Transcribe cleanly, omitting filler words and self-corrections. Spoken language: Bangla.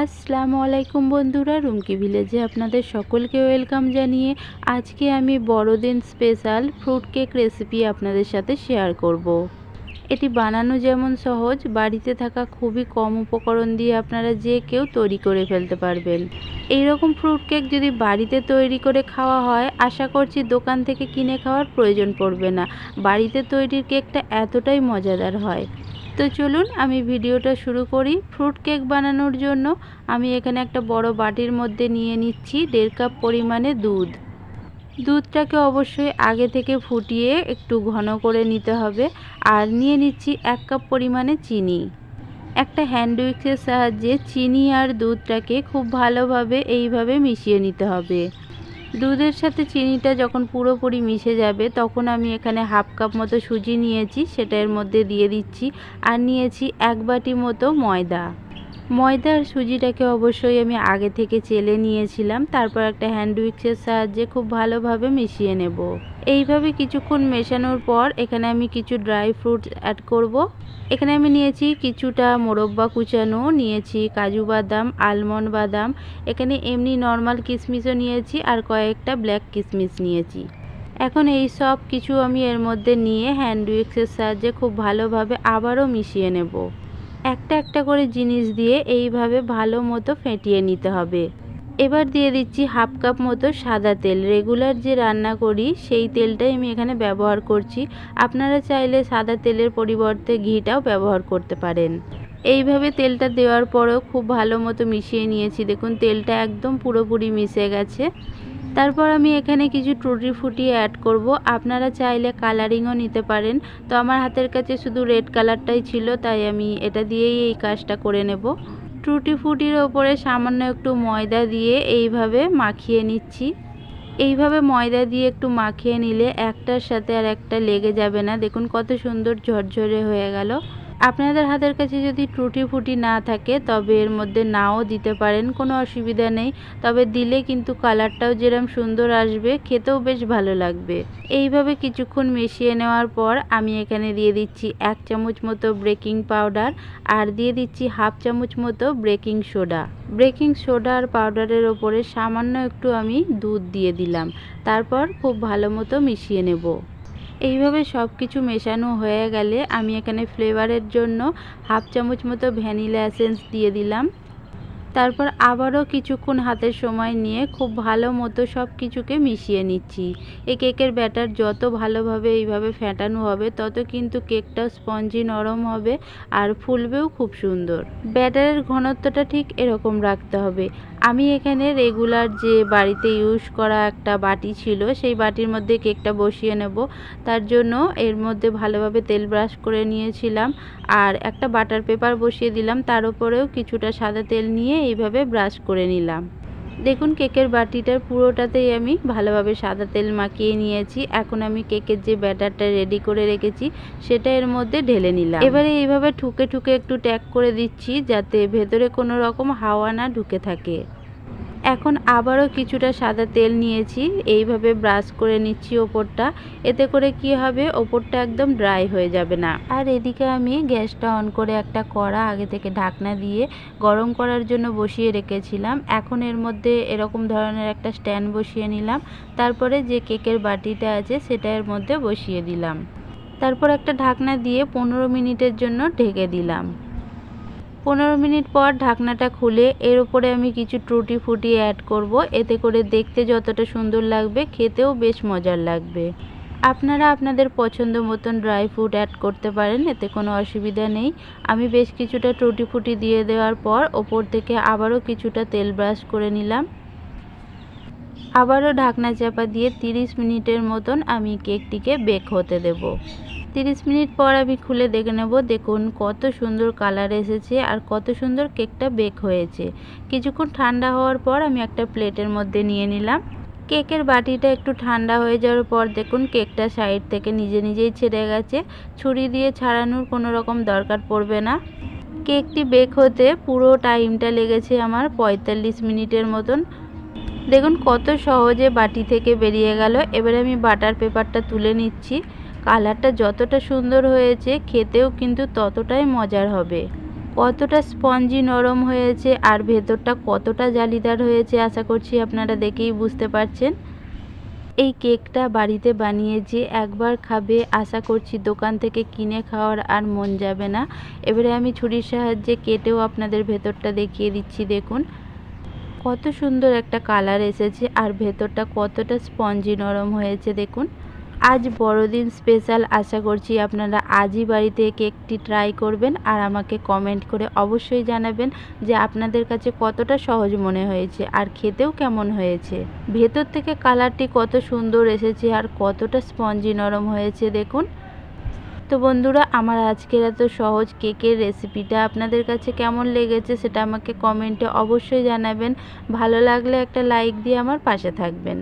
আসসালামু আলাইকুম বন্ধুরা, রুমকি ভিলেজে আপনাদের সকলকে ওয়েলকাম জানিয়ে আজকে আমি বড়দিন স্পেশাল ফ্রুট কেক রেসিপি আপনাদের সাথে শেয়ার করব। এটি বানানো যেমন সহজ, বাড়িতে থাকা খুবই কম উপকরণ দিয়ে আপনারা যে কেউ তৈরি করে ফেলতে পারবেন। এই রকম ফ্রুট কেক যদি বাড়িতে তৈরি করে খাওয়া হয়, আশা করছি দোকান থেকে কিনে খাওয়ার প্রয়োজন পড়বে না। বাড়িতে তৈরির কেকটা এতটাই মজাদার হয়। তো চলুন আমি ভিডিওটা শুরু করি। ফ্রুট কেক বানানোর জন্য আমি এখানে একটা বড় বাটির মধ্যে নিয়ে নিচ্ছি 1.5 কাপ পরিমাণে দুধ। দুধটাকে অবশ্যই আগে থেকে ফুটিয়ে একটু ঘন করে নিতে হবে। আর নিয়ে নিচ্ছি 1 কাপ পরিমাণে চিনি। একটা হ্যান্ড উইক্সের সাহায্যে চিনি আর দুধটাকে খুব ভালোভাবে এইভাবে মিশিয়ে নিতে হবে। দুধের সাথে চিনিটা যখন পুরোপুরি মিশে যাবে তখন আমি এখানে 1/2 কাপ মতো সুজি নিয়েছি, সেটা এর মধ্যে দিয়ে দিচ্ছি। আর নিয়েছি 1 বাটি মতো ময়দা। ময়দা আর সুজিটাকে অবশ্যই আমি আগে থেকে চেলে নিয়েছিলাম। তারপর একটা হ্যান্ড উইক্সের সাহায্যে খুব ভালোভাবে মিশিয়ে নেব। এইভাবে কিছুক্ষণ মেশানোর পর এখানে আমি কিছু ড্রাই ফ্রুটস অ্যাড করব। এখানে আমি নিয়েছি কিছুটা মোরব্বা কুচানো, নিয়েছি কাজু বাদাম, আলমন্ড বাদাম, এখানে এমনি নর্মাল কিশমিশও নিয়েছি আর কয়েকটা ব্ল্যাক কিশমিশ নিয়েছি। এখন এই সব কিছু আমি এর মধ্যে নিয়ে হ্যান্ড উইক্সের সাহায্যে খুব ভালোভাবে আবারও মিশিয়ে নেব। একটা একটা করে জিনিস দিয়ে এইভাবে ভালো মতো ফেটিয়ে নিতে হবে। এবার দিয়ে দিচ্ছি 1/2 কাপ মতো সাদা তেল। রেগুলার যে রান্না করি সেই তেলটাই আমি এখানে ব্যবহার করছি। আপনারা চাইলে সাদা তেলের পরিবর্তে ঘিটাও ব্যবহার করতে পারেন। এইভাবে তেলটা দেওয়ার পরেও খুব ভালো মতো মিশিয়ে নিয়েছি। দেখুন তেলটা একদম পুরোপুরি মিশে গেছে। তারপর আমি এখানে কিছু টুটি ফুটি অ্যাড করব। আপনারা চাইলে কালারিংও নিতে পারেন। তো আমার হাতের কাছে শুধু রেড কালারটাই ছিল, তাই আমি এটা দিয়েই এই কাজটা করে নেব। টুটি ফুটির ওপরে সামান্য একটু ময়দা দিয়ে এইভাবে মাখিয়ে নিচ্ছি। এইভাবে ময়দা দিয়ে একটু মাখিয়ে নিলে একটার সাথে আর একটা লেগে যাবে না। দেখুন কত সুন্দর ঝরঝরে হয়ে গেল। আপনাদের হাতের কাছে যদি টুটি ফুটি না থাকে তবে এর মধ্যে নাও দিতে পারেন, কোনো অসুবিধা নেই। তবে দিলে কিন্তু কালারটাও যেরকম সুন্দর আসবে, খেতেও বেশ ভালো লাগবে। এইভাবে কিছুক্ষণ মিশিয়ে নেওয়ার পর আমি এখানে দিয়ে দিচ্ছি 1 চামচ মতো বেকিং পাউডার আর দিয়ে দিচ্ছি 1/2 চামচ মতো বেকিং সোডা। বেকিং সোডা আর পাউডারের ওপরে সামান্য একটু আমি দুধ দিয়ে দিলাম। তারপর খুব ভালো মতো মিশিয়ে নেব। এইভাবে সব কিছু মেশানো হয়ে গেলে আমি এখানে ফ্লেভারের জন্য 1/2 চামচ মতো ভ্যানিলা এসেন্স দিয়ে দিলাম। তারপর আবারও কিছুক্ষণ হাতের সময় নিয়ে খুব ভালো মতো সব কিছুকে মিশিয়ে নিচ্ছি। এই কেকের ব্যাটার যত ভালোভাবে এইভাবে ফেটানো হবে তত কিন্তু কেকটা স্পঞ্জি নরম হবে আর ফুলবেও খুব সুন্দর। ব্যাটারের ঘনত্বটা ঠিক এরকম রাখতে হবে। আমি এখানে রেগুলার যে বাড়িতে ইউজ করা একটা বাটি ছিল সেই বাটির মধ্যে কেকটা বসিয়ে নেব। তার জন্য এর মধ্যে ভালোভাবে তেল ব্রাশ করে নিয়েছিলাম আর একটা বাটার পেপার বসিয়ে দিলাম। তার উপরেও কিছুটা সাদা তেল নিয়ে এইভাবে ব্রাশ করে নিলাম। দেখুন কেকের বাটিটার পুরোটাতেই আমি ভালোভাবে সাদা তেল মাখিয়ে নিয়েছি। এখন আমি কেকের যে ব্যাটারটা রেডি করে রেখেছি সেটা এর মধ্যে ঢেলে নিলাম। এবারে এইভাবে ঠুকে ঠুকে একটু ট্যাগ করে দিচ্ছি যাতে ভেতরে কোনো রকম হাওয়া না ঢুকে থাকে। এখন আবারও কিছুটা সাদা তেল নিয়েছি, এইভাবে ব্রাশ করে নিচ্ছি ওপরটা। এতে করে কি হবে, ওপরটা একদম ড্রাই হয়ে যাবে না। আর এদিকে আমি গ্যাসটা অন করে একটা কড়া আগে থেকে ঢাকনা দিয়ে গরম করার জন্য বসিয়ে রেখেছিলাম। এখন এর মধ্যে এরকম ধরনের একটা স্ট্যান্ড বসিয়ে নিলাম। তারপরে যে কেকের বাটিটা আছে সেটা এর মধ্যে বসিয়ে দিলাম। তারপর একটা ঢাকনা দিয়ে 15 মিনিটের জন্য ঢেকে দিলাম। 15 মিনিট পর ঢাকনাটা খুলে এর উপরে আমি কিছু টুটি ফুটি অ্যাড করব। এতে করে দেখতে যতটা সুন্দর লাগবে খেতেও বেশ মজার লাগবে। আপনারা আপনাদের পছন্দ মতন ড্রাই ফ্রুট অ্যাড করতে পারেন, এতে কোনো অসুবিধা নেই। আমি বেশ কিছুটা টুটি ফুটি দিয়ে দেওয়ার পর ওপর থেকে আবারও কিছুটা তেল ব্রাশ করে নিলাম। আবারও ঢাকনা চাপা দিয়ে 30 মিনিটের মতন আমি কেকটিকে বেক হতে দেব। 30 মিনিট পর আমি খুলে দেখে নেব। দেখুন কত সুন্দর কালার এসেছে আর কত সুন্দর কেকটা বেক হয়েছে। কিছুক্ষণ ঠান্ডা হওয়ার পর আমি একটা প্লেটের মধ্যে নিয়ে নিলাম। কেকের বাটিটা একটু ঠান্ডা হয়ে যাওয়ার পর দেখুন কেকটা সাইড থেকে নিজে নিজেই ছেড়ে গেছে। ছুরি দিয়ে ছাড়ানোর কোনো রকম দরকার পড়বে না। কেকটি বেক হতে পুরো টাইমটা লেগেছে আমার 45 মিনিটের মতন। দেখুন কত সহজে বাটি থেকে বেরিয়ে গেল। এবারে আমি বাটার পেপারটা তুলে নিচ্ছি। কালারটা যতটা সুন্দর হয়েছে খেতেও কিন্তু ততটাই মজার হবে। কতটা স্পঞ্জি নরম হয়েছে আর ভেতরটা কতটা জালিদার হয়েছে আশা করছি আপনারা দেখেই বুঝতে পারছেন। এই কেকটা বাড়িতে বানিয়ে যে একবার খাবে আশা করছি দোকান থেকে কিনে খাওয়ার আর মন যাবে না। এবারে আমি ছুরির সাহায্যে কেটেও আপনাদের ভেতরটা দেখিয়ে দিচ্ছি। দেখুন কত সুন্দর একটা কালার এসেছে আর ভেতরটা কতটা স্পঞ্জি নরম হয়েছে দেখুন। আজ বড়দিন স্পেশাল, আশা করছি আপনারা আজই বাড়িতে কেকটি ট্রাই করবেন আর আমাকে কমেন্ট করে অবশ্যই জানাবেন যে আপনাদের কাছে কতটা সহজ মনে হয়েছে আর খেতেও কেমন হয়েছে। ভেতর থেকে কালারটি কত সুন্দর এসেছে আর কতটা স্পঞ্জি নরম হয়েছে দেখুন। তো বন্ধুরা, আমার আজকের এত সহজ কেকের রেসিপিটা আপনাদের কাছে কেমন লেগেছে সেটা আমাকে কমেন্টে অবশ্যই জানাবেন। ভালো লাগলে একটা লাইক দিয়ে আমার পাশে থাকবেন।